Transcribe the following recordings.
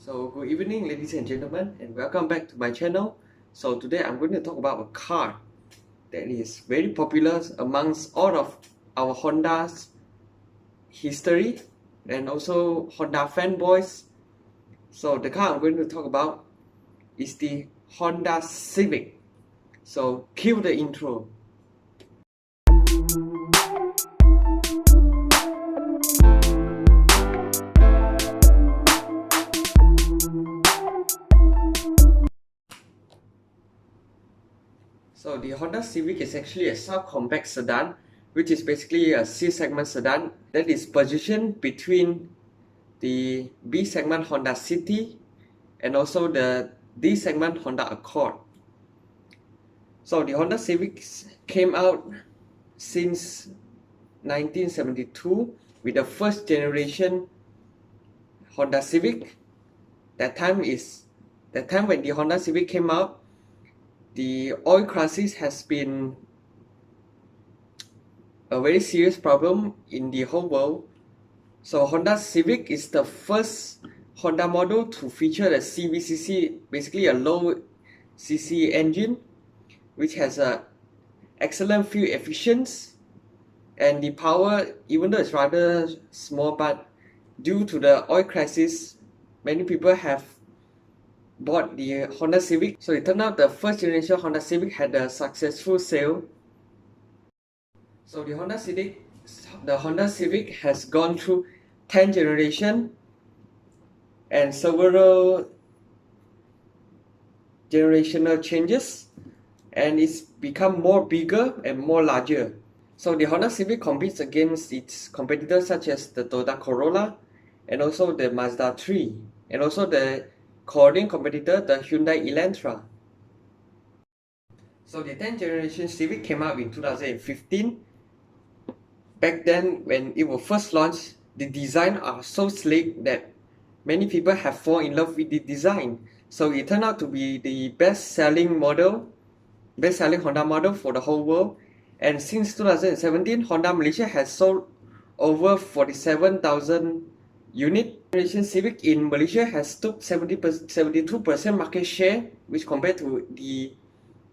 So good evening ladies and gentlemen, and welcome back to my channel. So today I'm going to talk about a car that is very popular amongst all of our Honda's history and also Honda fanboys. So the car I'm going to talk about is the Honda Civic. So cue the intro. So the Honda Civic is actually a subcompact sedan, which is basically a C-segment sedan that is positioned between the B-segment Honda City and also the D-segment Honda Accord. So the Honda Civic came out since 1972 with the first generation Honda Civic. That time when the Honda Civic came out, the oil crisis has been a very serious problem in the whole world. So Honda Civic is the first Honda model to feature a CVCC, basically a low cc engine, which has a excellent fuel efficiency, and the power, even though it's rather small, but due to the oil crisis, many people have bought the Honda Civic. So it turned out the first generation Honda Civic had a successful sale. So the Honda Civic has gone through 10 generations and several generational changes, and it's become more bigger and more larger. So the Honda Civic competes against its competitors such as the Toyota Corolla and also the Mazda.3 and also the Korean competitor, the Hyundai Elantra. So the 10th generation Civic came out in 2015. Back then, when it was first launched, the design are so sleek that many people have fallen in love with the design. So it turned out to be the best-selling Honda model for the whole world. And since 2017, Honda Malaysia has sold over 47,000 units. Generation Civic in Malaysia has took 72% market share, which compared to the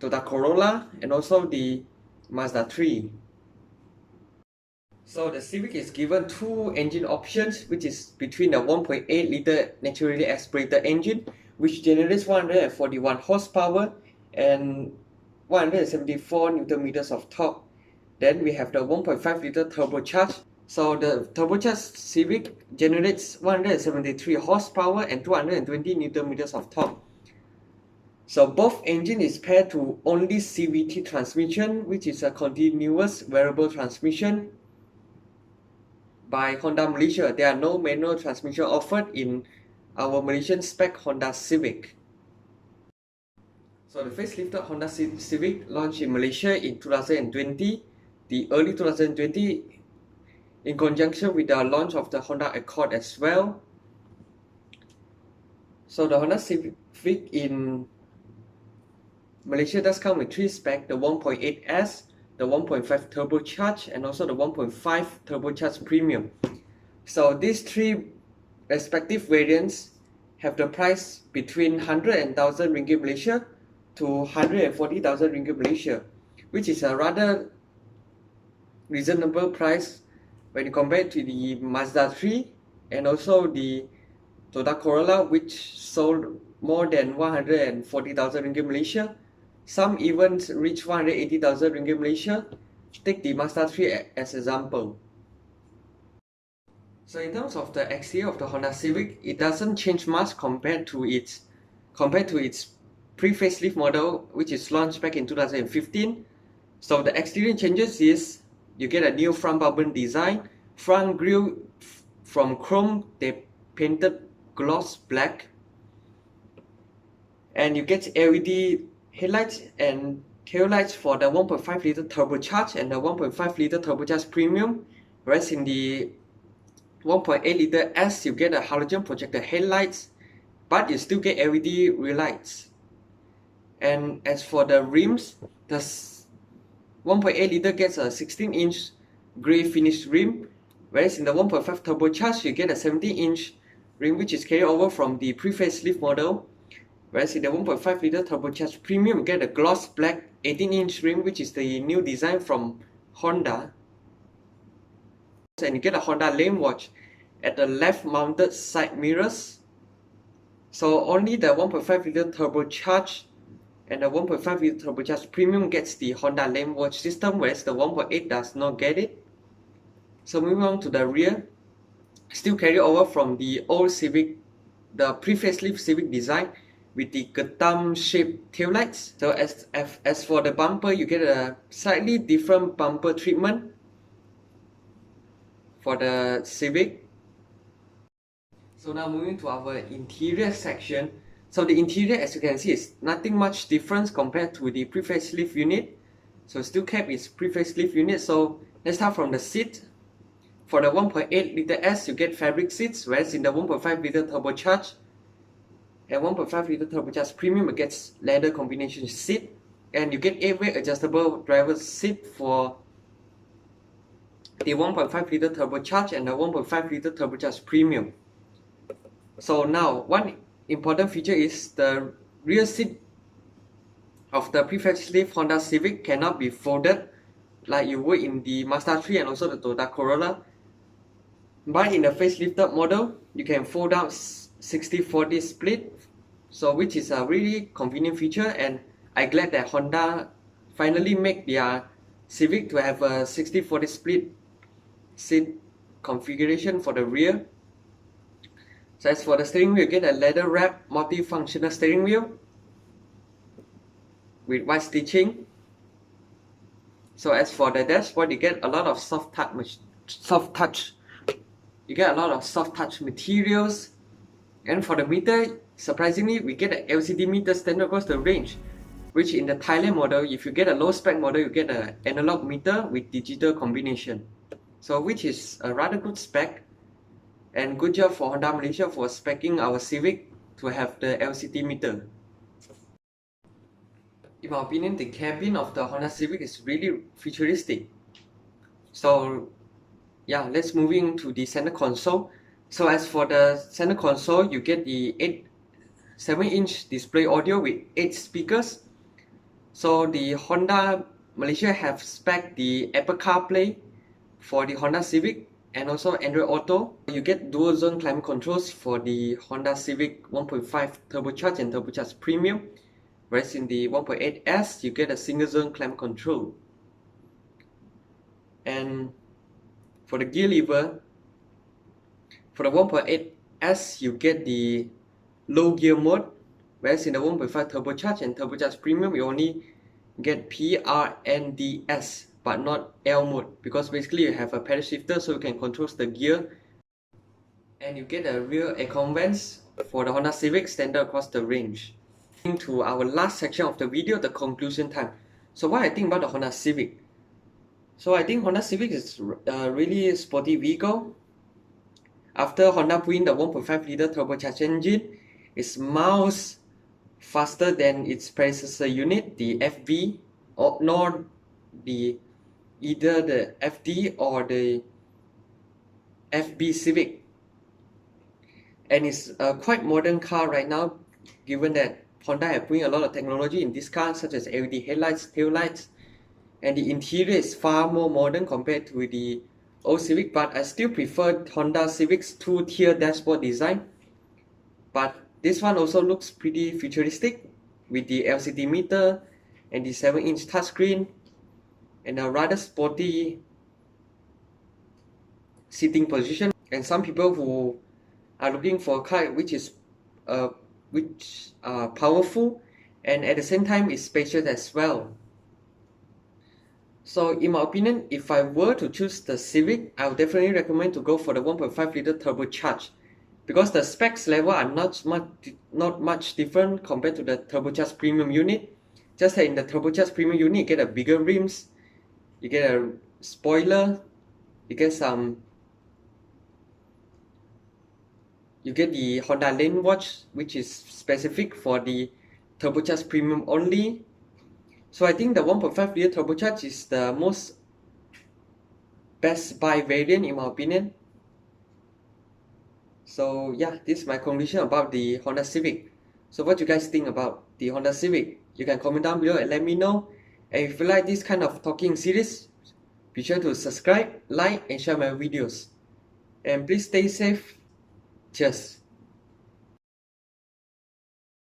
Toyota Corolla and also the Mazda.3. So the Civic is given two engine options, which is between the 1.8 liter naturally aspirated engine, which generates 141 horsepower and 174 Newton meters of torque. Then we have the 1.5 liter turbocharged. So the turbocharged Civic generates 173 horsepower and 220 Newton meters of torque. So both engine is paired to only CVT transmission, which is a continuous variable transmission by Honda Malaysia. There are no manual transmission offered in our Malaysian spec Honda Civic. So the facelifted Honda Civic launched in Malaysia in 2020, the early 2020, in conjunction with the launch of the Honda Accord as well. So the Honda Civic in Malaysia does come with three specs: the 1.8S, the 1.5 turbocharged, and also the 1.5 turbocharged premium. So these three respective variants have the price between 100,000 ringgit Malaysia to 140,000 ringgit Malaysia, which is a rather reasonable price when you compare to the Mazda.3 and also the Toyota Corolla, which sold more than 140,000 ringgit Malaysia. Some even reach 180,000 ringgit Malaysia. Take the Mazda.3 as example. So in terms of the exterior of the Honda Civic, it doesn't change much compared to its pre-facelift model, which is launched back in 2015. So the exterior changes is you get a new front bumper design. Front grille from chrome, they painted gloss black, and you get LED headlights and tail lights for the 1.5 liter turbocharged and the 1.5 liter turbocharged premium, whereas in the 1.8 liter S you get a halogen projector headlights, but you still get LED rear lights. And as for the rims, the 1.8 liter gets a 16-inch grey finished rim, whereas in the 1.5 turbocharged you get a 17-inch rim, which is carried over from the pre-facelift model. Whereas in the 1.5 liter turbocharged premium, you get a gloss black 18-inch rim, which is the new design from Honda. And you get a Honda lane watch at the left mounted side mirrors. So only the 1.5 liter turbocharged and the 1.5 liter turbocharged premium gets the Honda lane watch system, whereas the 1.8 does not get it. So moving on to the rear, still carry over from the old Civic, the pre-facelift Civic design with the Gatam shaped taillights. So as for the bumper, you get a slightly different bumper treatment for the Civic. So now moving to our interior section. So the interior, as you can see, is nothing much difference compared to the pre-facelift unit. So still kept its pre-facelift unit. So let's start from the seat. For the 1.8 liter S, you get fabric seats, whereas in the 1.5 liter turbocharged and 1.5 liter turbocharged premium, it gets leather combination seat, and you get 8-way adjustable driver's seat for the 1.5 liter turbocharged and the 1.5 liter turbocharged premium. So now, one important feature is the rear seat of the pre-facelift Honda Civic cannot be folded like you would in the Mazda 3 and also the Toyota Corolla. But in the facelifted model, you can fold out 60-40 split, so which is a really convenient feature, and I'm glad that Honda finally make their Civic to have a 60-40 split seat configuration for the rear. So as for the steering wheel, you get a leather wrapped multifunctional steering wheel with white stitching. So as for the dashboard, you get a lot of soft touch. You get a lot of soft touch materials. And for the meter, surprisingly, we get an LCD meter standard across the range, which in the Thailand model, if you get a low spec model, you get an analog meter with digital combination. So which is a rather good spec, and good job for Honda Malaysia for speccing our Civic to have the LCD meter. In my opinion, the cabin of the Honda Civic is really futuristic. So yeah, let's moving to the center console. So as for the center console, you get the 7-inch display audio with 8 speakers. So the Honda Malaysia have spec the Apple CarPlay for the Honda Civic and also Android Auto. You get dual zone climate controls for the Honda Civic 1.5 turbocharged and turbocharged premium, whereas in the 1.8S you get a single zone climate control. And for the gear lever, for the 1.8S you get the low gear mode, whereas in the 1.5 turbocharged and turbocharged premium you only get PRNDS but not L mode, because basically you have a pedal shifter so you can control the gear, and you get a rear aircon vents for the Honda Civic standard across the range. To our last section of the video, the conclusion time. So what I think about the Honda Civic. So I think Honda Civic is a really sporty vehicle. After Honda put in the 1.5 liter turbocharged engine, it's miles faster than its predecessor unit, the FV, nor either the FD or the FB Civic. And it's a quite modern car right now, given that Honda have put in a lot of technology in this car, such as LED headlights, taillights, and the interior is far more modern compared to the old Civic. But I still prefer Honda Civic's 2-tier dashboard design. But this one also looks pretty futuristic with the LCD meter and the 7-inch touchscreen and a rather sporty seating position. And some people who are looking for a car which is powerful and at the same time is spacious as well. So in my opinion, if I were to choose the Civic, I would definitely recommend to go for the 1.5 liter turbocharged, because the specs level are not much different compared to the turbocharged premium unit. Just that in the turbocharged premium unit, you get a bigger rims, you get a spoiler, you get the Honda Lane Watch, which is specific for the turbocharged premium only. So I think the 1.5 liter turbocharged is the most best buy variant in my opinion. So yeah, this is my conclusion about the Honda Civic. So what you guys think about the Honda Civic? You can comment down below and let me know. And if you like this kind of talking series, be sure to subscribe, like and share my videos. And please stay safe. Cheers.